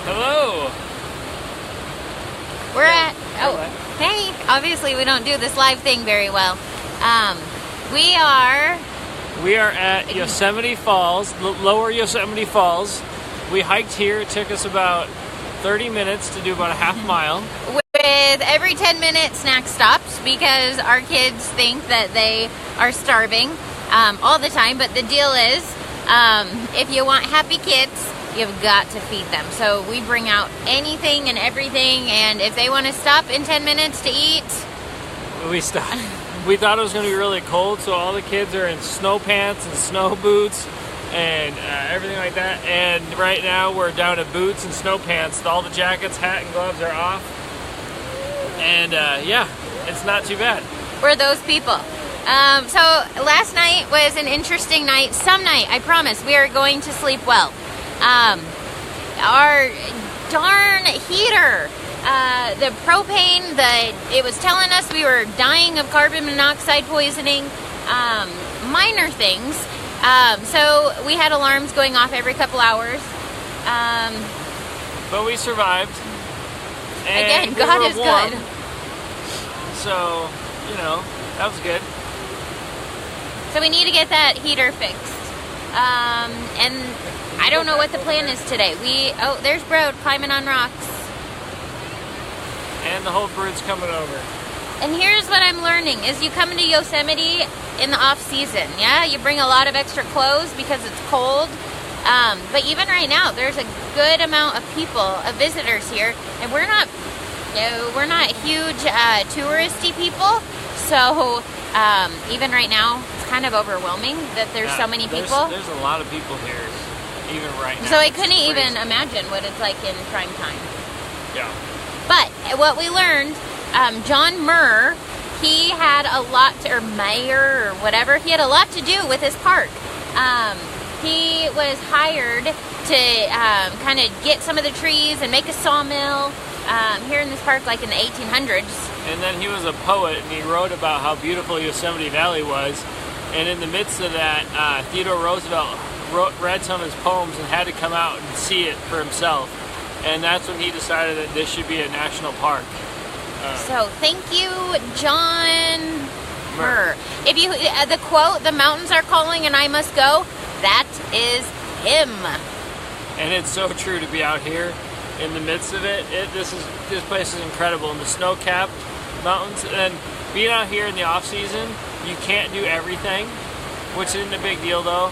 Hello. We're at, hey, obviously we don't do this live thing very well. We are at Yosemite Falls, Lower Yosemite Falls. We hiked here. It took us about 30 minutes to do about a half mile. with every 10-minute snack stops because our kids think that they are starving all the time. But the deal is, if you want happy kids, you've got to feed them. So we bring out anything and everything, and if they want to stop in 10 minutes to eat, we stop. We thought it was going to be really cold, so all the kids are in snow pants and snow boots and everything like that. And right now we're down to boots and snow pants. All the jackets, hat, and gloves are off. And yeah, it's not too bad. we're those people. So last night was an interesting night. Some night, I promise, we are going to sleep well. Our darn heater, the propane, it was telling us we were dying of carbon monoxide poisoning, minor things. So we had alarms going off every couple hours. But we survived. And again, we God were is warm, good. So, you know, that was good. So we need to get that heater fixed. And I don't know what the plan is today. Oh, there's Broad climbing on rocks. And the whole brood's coming over. And here's what I'm learning, is you come into Yosemite in the off season, yeah? You bring a lot of extra clothes because it's cold. But even right now, there's a good amount of people, of visitors here, and we're not huge touristy people. So even right now, it's kind of overwhelming that there's so many people. There's a lot of people here, even right now. So I couldn't even imagine what it's like in prime time. Yeah. But what we learned, John Murr, he had a lot or mayor or whatever, he had a lot to do with his park. He was hired to kind of get some of the trees and make a sawmill here in this park, like in the 1800s. And then he was a poet, and he wrote about how beautiful Yosemite Valley was. And in the midst of that, Theodore Roosevelt read some of his poems and had to come out and see it for himself. And that's when he decided that this should be a national park. So thank you, John Murr. If you the quote, "The mountains are calling and I must go," that is him. And it's so true to be out here in the midst of it. This place is incredible, and the snow-capped mountains. And being out here in the off season, you can't do everything, which isn't a big deal though.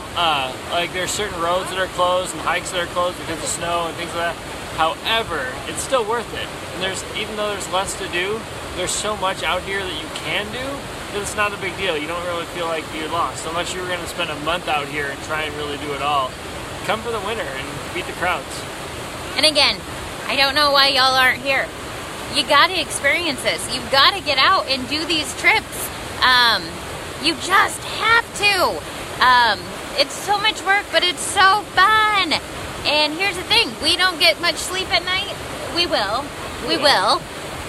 Like there's certain roads that are closed and hikes that are closed because of snow and things like that. However, it's still worth it. And even though there's less to do, there's so much out here that you can do that it's not a big deal. You don't really feel like you're lost. Unless you were going to spend a month out here and try and really do it all. Come for the winter and beat the crowds. And again, I don't know why y'all aren't here. You got to experience this. You've got to get out and do these trips. You just have to. It's so much work, but it's so fun. And here's the thing, we don't get much sleep at night. We will.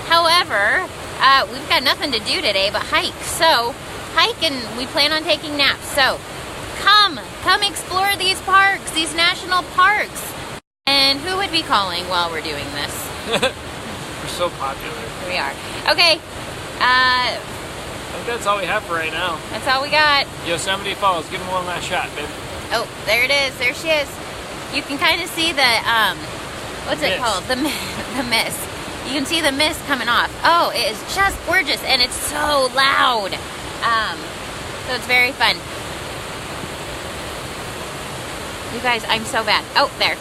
However, we've got nothing to do today but hike. So, hike, and we plan on taking naps. So, come explore these parks, these national parks. And who would be calling while we're doing this? We're so popular. Here we are. Okay. I think that's all we have for right now. That's all we got. Yosemite Falls, give them one last shot, babe. Oh, there it is. There she is. You can kind of see the, what's it called? The mist. You can see the mist coming off. Oh, it is just gorgeous, and it's so loud. So it's very fun. You guys, I'm so bad. Oh, there.